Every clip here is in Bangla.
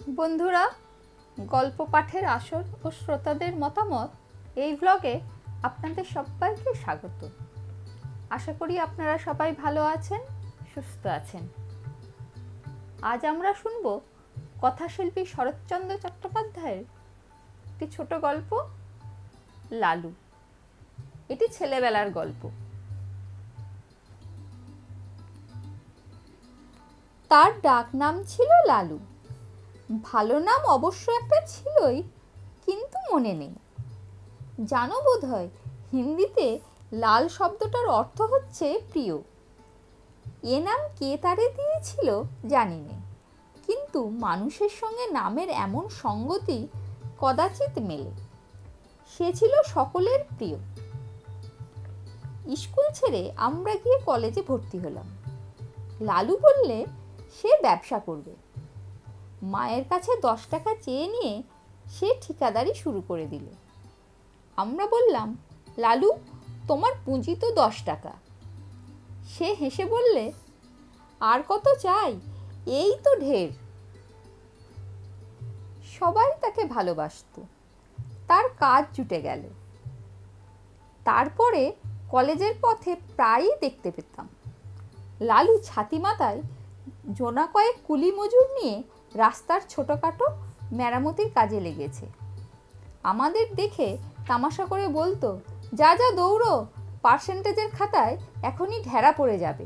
বন্ধুরা, গল্প পাঠের আসর ও শ্রোতাদের মতামত এই ব্লগে আপনাদের সবাইকে স্বাগত। আশা করি আপনারা সবাই ভালো আছেন, সুস্থ আছেন। আজ আমরা শুনব কথাশিল্পী শরৎচন্দ্র চট্টোপাধ্যায়ের একটি ছোট গল্প, লালু। এটি ছেলেবেলার গল্প। তার ডাক নাম ছিল লালু। ভালো নাম অবশ্য একটা ছিলই, কিন্তু মনে নেই। জানো বোধহয় হিন্দিতে লাল শব্দটার অর্থ হচ্ছে প্রিয়। এ নাম কে তারে দিয়েছিল জানি না, কিন্তু মানুষের সঙ্গে নামের এমন সঙ্গতি কদাচিৎ মেলে। সে ছিল সকলের প্রিয়। স্কুল ছেড়ে আমরা গিয়ে কলেজে ভর্তি হলাম। লালু বললে সে ব্যবসা করবে। মায়ের কাছে 10 টাকা চেয়ে নিয়ে সে ঠিকাদারি শুরু করে দিল। আমরা বললাম, লালু, তোমার পুঁজি তো 10 টাকা। সে হেসে বললে, আর কত চাই, এই তো ঢের। সবাই তাকে ভালোবাসত। তার কাজ জুটে গেল। তারপরে কলেজের পথে প্রায়ই দেখতে পেতাম লালু ছাতি মাথায় জোনা কয়েক কুলি মজুর নিয়ে রাস্তার ছোটখাটো মেরামতির কাজে লেগেছে। আমাদের দেখে তামাশা করে বলতো, যা যা দৌড়ো, পার্সেন্টেজের খাতায় এখনই ঢেরা পড়ে যাবে।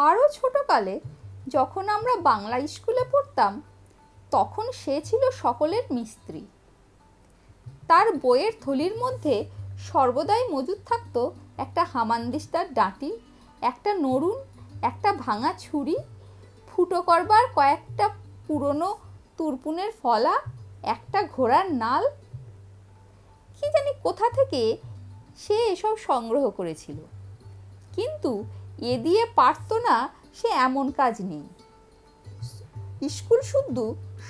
আরও ছোটকালে যখন আমরা বাংলা স্কুলে পড়তাম, তখন সে ছিল সকলের মিস্ত্রি। তার বইয়ের থলির মধ্যে সর্বদাই মজুদ থাকতো একটা হামানদিস্তার ডাঁটি, একটা নড়ুন, একটা ভাঙা ছুরি, ফুটো করবার কয়েকটা পুরনো তুরপুনের ফলা, একটা ঘোড়ার নাল। কি জানি কোথা থেকে সে এসব সংগ্রহ করেছিল, কিন্তু এ দিয়ে পারত না সে এমন কাজ নেই। স্কুল শুদ্ধ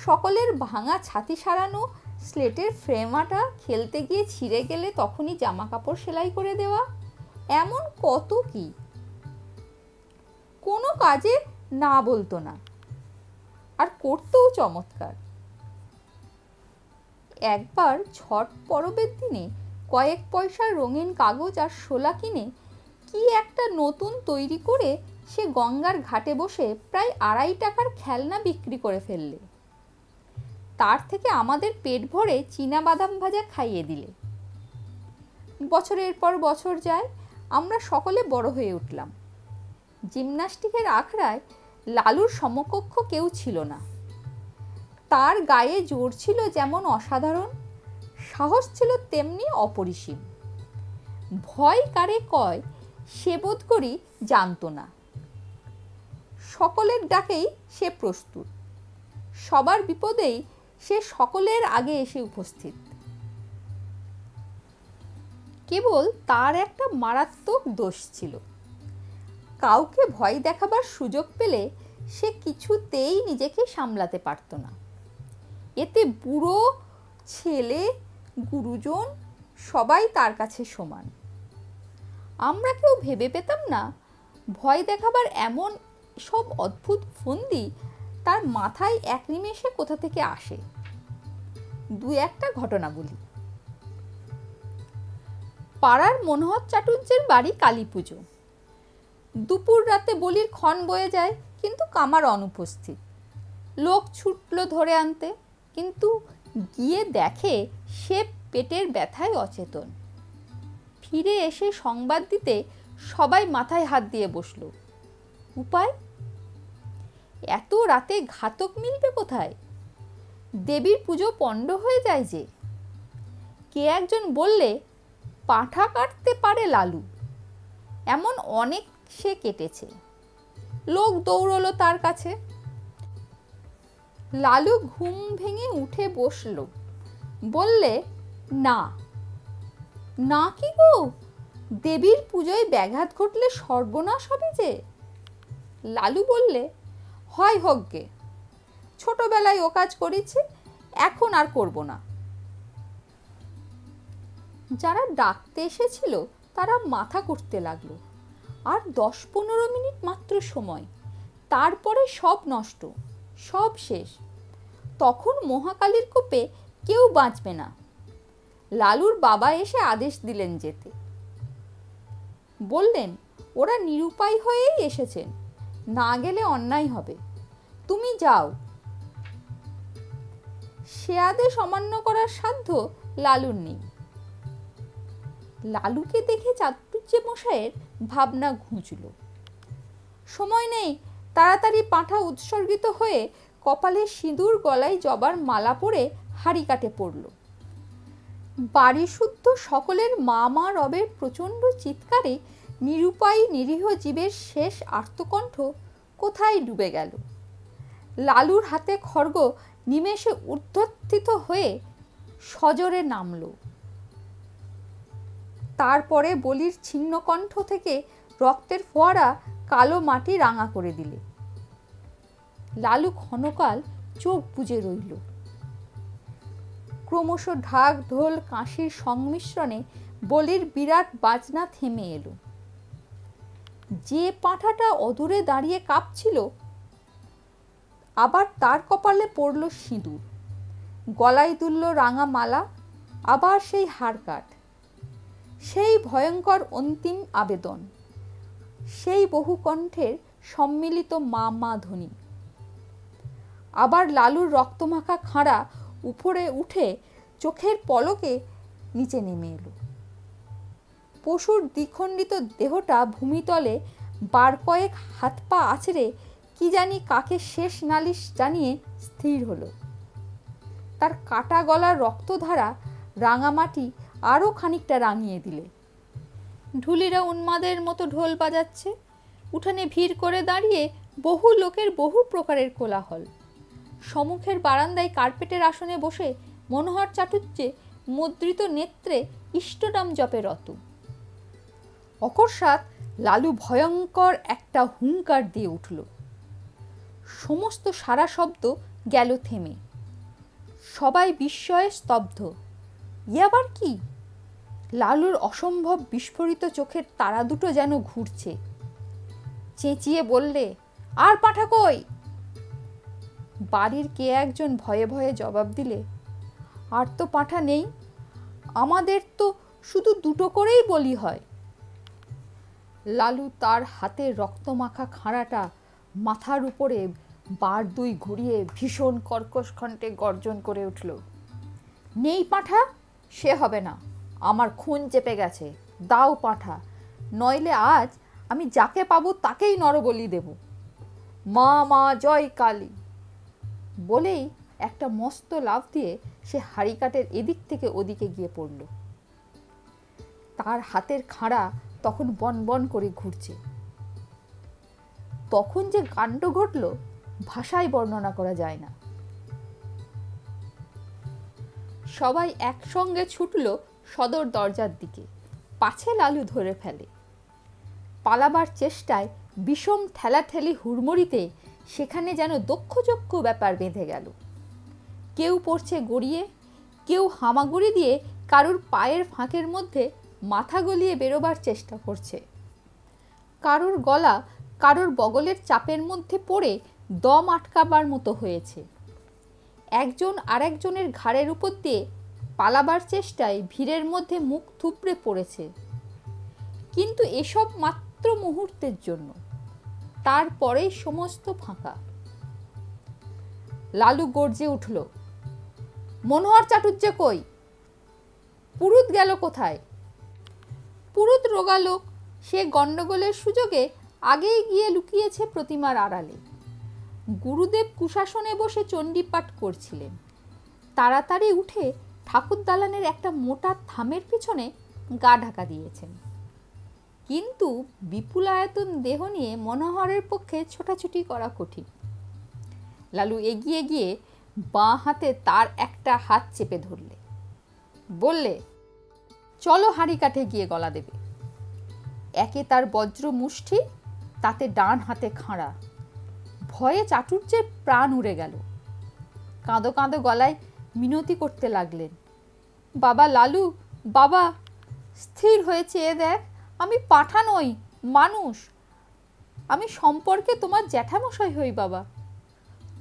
সকলের ভাঙা ছাতি সারানো, স্লেটের ফ্রেমাটা খেলতে গিয়ে ছিঁড়ে গেলে তখনই জামা কাপড় সেলাই করে দেওয়া, এমন কত কি। কোনো কাজে না বলতো না, আর করতেও চমৎকার। একবার ছট পরবের দিনে কয়েক পয়সার রঙিন কাগজ আর শোলা কিনে কি একটা নতুন তৈরি করে সে গঙ্গার ঘাটে বসে প্রায় 2.5 টাকার খেলনা বিক্রি করে ফেললে। তার থেকে আমাদের পেট ভরে চীনা বাদাম ভাজা খাইয়ে দিলে। বছরের পর বছর যায়, আমরা সকলে বড় হয়ে উঠলাম। জিমন্যাস্টিকের আখড়ায় লালুর সমকক্ষ কেউ ছিল না। তার গায়ে জোর ছিল যেমন অসাধারণ, সাহস ছিল তেমনি অপরিসীম। ভয় কারে কয় সে বোধ করি জানত না। সকলের ডাকেই সে প্রস্তুত। সবার বিপদেই সে সকলের আগে এসে উপস্থিত। কেবল তার একটা মারাত্মক দোষ ছিল, কাউকে ভয় দেখাবার সুযোগ পেলে সে কিছুতেই নিজেকে সামলাতে পারত না। এতে বুড়ো, ছেলে, গুরুজন সবাই তার কাছে সমান। আমরা কেউ ভেবে পেতাম না ভয় দেখাবার এমন সব অদ্ভুত ফন্দি তার মাথায় এক নিমেষে কোথা থেকে আসে। 2-1টা ঘটনা বলি। পাড়ার মনোহর চাটুর্যের বাড়ি কালী পুজো। দুপুর রাতে বলির ক্ষণ বয়ে যায়, কিন্তু কামার অনুপস্থিত। লোক ছুটল ধরে আনতে, কিন্তু গিয়ে দেখে সে পেটের ব্যথায় অচেতন। ফিরে এসে সংবাদ দিতে সবাই মাথায় হাত দিয়ে বসল। উপায়? এত রাতে ঘাতক মিলবে কোথায়? দেবীর পুজো পণ্ড হয়ে যায় যে। কে একজন বললে, পাঁঠা কাটতে পারে লালু। এমন অনেক সে কেটেছে। লোক দৌড়লো তার কাছে। লালু ঘুম ভেঙে উঠে বসল। বললে, না। না কি গো, দেবীর পুজোয় ব্যাঘাত ঘটলে সর্বনাশ হবে যে। লালু বললে, হয় হোক গে, ছোটবেলায় ও কাজ করেছি, এখন আর করব না। যারা ডাকতে এসেছিল তারা মাথা করতে লাগলো। আর 10-15 মিনিট মাত্র সময়, তারপরে সব নষ্ট। সব শেষ। তখন মহাকালীর কোপে কেউ বাঁচবে না। লালুর বাবা এসে আদেশ দিলেন যেতে। বললেন, ওরা নিরুপায় হয়েই এসেছেন, না গেলে অন্যায় হবে, তুমি যাও। সে আদেশ অমান্য করার সাধ্য লালুর নেই। লালুকে দেখে চাটুজ্জে মশাইয়ের ভাবনা ঘুচল। সময় নেই, তাড়াতাড়ি পাঁঠা উৎসর্গিত হয়ে কপালে সিঁদুর, গলায় জবার মালা পরে হাড়ি কাটে পড়ল। বাড়ি শুদ্ধ সকলের মা মা রবের প্রচণ্ড চিৎকারে নিরুপায়ী নিরীহ জীবের শেষ আর্তকণ্ঠ কোথায় ডুবে গেল। লালুর হাতে খড়গ নিমেষে ঊর্ধ্বত্থিত হয়ে সজোরে নামল। তারপরে বলির ছিন্ন কণ্ঠ থেকে রক্তের ফোয়ারা কালো মাটি রাঙা করে দিলে। লালু ক্ষণকাল চোখ বুজে রইল। ক্রমশ ঢাক, ঢোল, কাঁসির সংমিশ্রণে বলির বিরাট বাজনা থেমে এলো। যে পাঁঠাটা অদূরে দাঁড়িয়ে কাঁপছিল, আবার তার কপালে পড়ল সিঁদুর, গলায় দুলল রাঙা মালা, আবার সেই হাড়কাঠ, সেই ভয়ঙ্কর অন্তিম আবেদন, সেই বহু কণ্ঠের সম্মিলিত মা মা ধ্বনি। আবার লালুর রক্তমাখা খাঁড়া উপরে উঠে চোখের পলকে নিচে নেমে এলো। পশুর দ্বিখণ্ডিত দেহটা ভূমিতলে বার কয়েক হাত পা আছড়ে কি জানি কাকে শেষ নালিশ জানিয়ে স্থির হলো। তার কাটা গলার রক্তধারা রাঙামাটি আরও খানিকটা রাঙিয়ে দিলে। ঢুলিরা উন্মাদের মতো ঢোল বাজাচ্ছে। উঠানে ভিড় করে দাঁড়িয়ে বহু লোকের বহু প্রকারের কোলাহল। সম্মুখের বারান্দায় কার্পেটের আসনে বসে মনোহর চাটুজ্জে মুদ্রিত নেত্রে ইষ্টনাম জপে রত। অকস্মাৎ লালু ভয়ঙ্কর একটা হুঙ্কার দিয়ে উঠল। সমস্ত সারা শব্দ গেল থেমে। সবাই বিস্ময়ে স্তব্ধ। ই আবার কি? লালুর অসম্ভব বিস্ফোরিত চোখের তারা দুটো যেন ঘুরছে। চেঁচিয়ে বললে, আর পাঁঠা কই? বাড়ির কে একজন ভয়ে ভয়ে জবাব দিলে, আর তো পাঁঠা নেই, আমাদের তো শুধু দুটো করেই বলি হয়। লালু তার হাতে রক্তমাখা খাঁড়াটা মাথার উপরে বার দুই ঘুরিয়ে ভীষণ কর্কশ কণ্ঠে গর্জন করে উঠল, নেই পাঁঠা? সে হবে না, আমার খুন চেপে গেছে, দাও পাঁঠা, নইলে আজ আমি যাকে পাবো তাকেই নরবলি দেব। মা মা জয় কালী বলেই একটা মস্ত লাফ দিয়ে সে হাড়িকাঠের এদিক থেকে ওদিকে গিয়ে পড়ল। তার হাতের খাঁড়া তখন বন বন করে ঘুরছে। তখন যে কাণ্ড ঘটল ভাষায় বর্ণনা করা যায় না। সবাই একসঙ্গে ছুটল সদর দরজার দিকে, পাছে লালু ধরে ফেলে। পালাবার চেষ্টায় বিষম ঠেলাঠেলি হুড়মুড়িতে সেখানে যেন দক্ষযক্ষ ব্যাপার বেঁধে গেল। কেউ পড়ছে গড়িয়ে, কেউ হামাগুড়ি দিয়ে কারুর পায়ের ফাঁকের মধ্যে মাথা গলিয়ে বেরোবার চেষ্টা করছে। কারুর গলা কারুর বগলের চাপের মধ্যে পড়ে দম আটকাবার মতো হয়েছে। একজন আরেকজনের ঘাড়ের উপর দিয়ে পালাবার চেষ্টায় ভিড়ের মধ্যে মুখ থুবড়ে পড়েছে। কিন্তু এসব মাত্র মুহূর্তের জন্য, তারপরেই সমস্ত ফাঁকা। লালু গর্জে উঠল, মনোহর চাটুজ্জে কই? পুরুত গেল কোথায়? পুরুত রোগা লোক, সে গণ্ডগোলের সুযোগে আগেই গিয়ে লুকিয়েছে প্রতিমার আড়ালে। গুরুদেব কুশাসনে বসে চণ্ডীপাঠ করছিলেন। তাড়াতাড়ি উঠে ঠাকুর দালানের একটা মোটা থামের পিছনে গা ঢাকা দিয়েছেন। কিন্তু বিপুলায়তন দেহ নিয়ে মনোহরের পক্ষে ছোটাছুটি করা কঠিন। লালু এগিয়ে গিয়ে বাঁ হাতে তার একটা হাত চেপে ধরলে, বললে, চলো হাঁড়ি কাঠে গিয়ে গলা দেবে। একে তার বজ্র মুষ্টি, তাতে ডান হাতে খাঁড়া। ভয়ে চাটুজ্জের প্রাণ উড়ে গেল। কাঁদো কাঁদো গলায় মিনতি করতে লাগলেন, বাবা লালু, বাবা, স্থির হয়ে চেয়ে দেখ, আমি পাঁঠা নই, মানুষ। আমি সম্পর্কে তোমার জ্যাঠামশাই হই বাবা।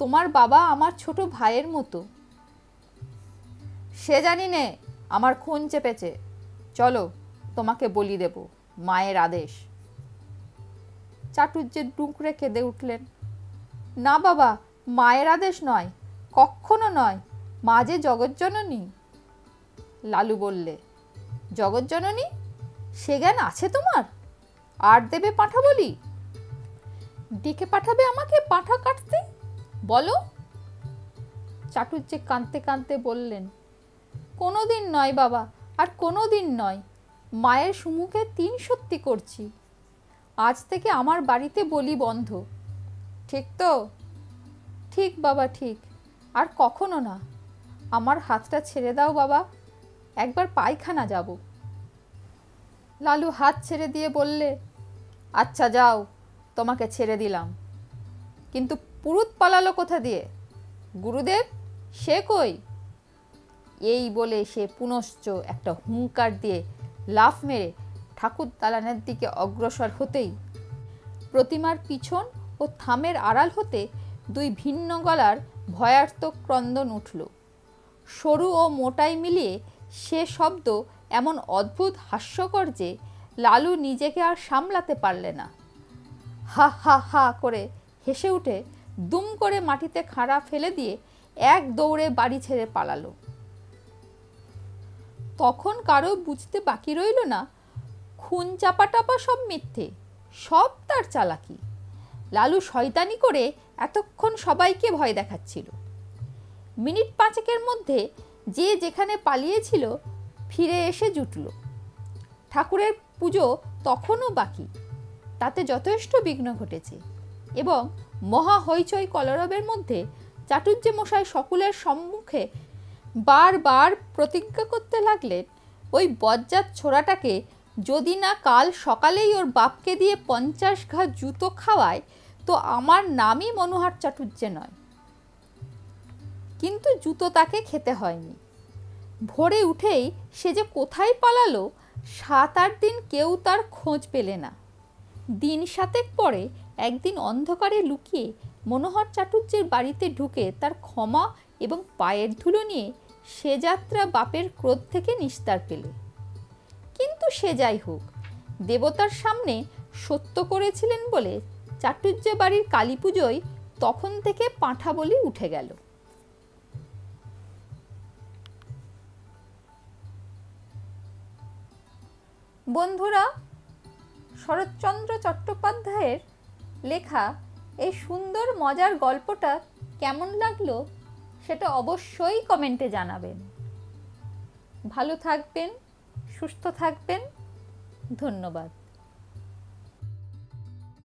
তোমার বাবা আমার ছোট ভাইয়ের মতো। সে জানি নে, আমার খুন চেপেছে। চলো, তোমাকে বলি দেব, মায়ের আদেশ। চাটুজ্জে ডুকরে কেঁদে উঠলেন। না বাবা, মায়ের আদেশ নয়, কখনো নয়, মা যে জগজ্জননী। লালু বললে, জগজ্জননী? সে জ্ঞান আছে তোমার? আর দেবে পাঁঠা বলি? ডেকে পাঠাবে আমাকে পাঁঠা কাটতে? বলো। চাটুজ্জে কাঁদতে কাঁদতে বললেন, কোনোদিন নয় বাবা, আর কোনোদিন নয়। মায়ের সম্মুখে 3 সত্যি করছি। আজ থেকে আমার বাড়িতে বলি বন্ধ। ঠিক তো? ঠিক বাবা, ঠিক। আর কখনো না। আমার হাতটা ছেড়ে দাও বাবা, একবার পায়খানা যাব। লালু হাত ছেড়ে দিয়ে বললে, আচ্ছা যাও, তোমাকে ছেড়ে দিলাম। কিন্তু পুরুত পালালো কোথা দিয়ে? গুরুদেব, সে কই? এই বলে সে পুনশ্চ একটা হুঙ্কার দিয়ে লাফ মেরে ঠাকুর দালানের দিকে অগ্রসর হতেই প্রতিমার পিছন ও থামের আড়াল হতে 2 ভিন্ন গলার ভয়ার্ত ক্রন্দন উঠল। সরু ও মোটাই মিলিয়ে সে শব্দ এমন অদ্ভুত হাস্যকর যে লালু নিজেকে আর সামলাতে পারলে না। হা হা হা করে হেসে উঠে দুম করে মাটিতে খাড়া ফেলে দিয়ে এক দৌড়ে বাড়ি ছেড়ে পালালো। তখন কারো বুঝতে বাকি রইল না, খুন চাপা টাপা সব মিথ্যে, সব তার চালাকি। লালু শয়তানি করে এতক্ষণ সবাইকে ভয় দেখাচ্ছিল। মিনিট 5 মধ্যে যে যেখানে পালিয়েছিল ফিরে এসে জুটল। ঠাকুরের পুজো তখনও বাকি, তাতে যথেষ্ট বিঘ্ন ঘটেছে এবং মহা হইচই কলরবের মধ্যে চাটুজ্জে মশাই সকলের সম্মুখে বারবার প্রতিজ্ঞা করতে লাগলেন, ওই বজ্জাত ছোড়াটাকে যদি না কাল সকালেই ওর বাপকে দিয়ে 50 ঘা জুতো খাওয়ায় তো আমার নামই মনোহর চাটুজ্জে নয়। কিন্তু জুতো তাকে খেতে হয়নি। ভোরে উঠেই সে যে কোথায় পালালো 7-8 দিন কেউ তার খোঁজ পেলে না। দিন 7 পরে একদিন অন্ধকারে লুকিয়ে মনোহর চাটুজ্জের বাড়িতে ঢুকে তার ক্ষমা এবং পায়ের ধুলো নিয়ে সে যাত্রা বাপের ক্রোধ থেকে নিস্তার পেলে। কিন্তু সে যাই হোক, দেবতার সামনে সত্য করেছিলেন বলে চাটুজ্জে বাড়ির কালী পুজোয় তখন থেকে পাঁঠা বলি উঠে গেল। বন্ধুরা, শরৎচন্দ্র চট্টোপাধ্যায়ের লেখা এই সুন্দর মজার গল্পটা কেমন লাগলো সেটা অবশ্যই কমেন্টে জানাবেন। ভালো থাকবেন, সুস্থ থাকবেন। ধন্যবাদ।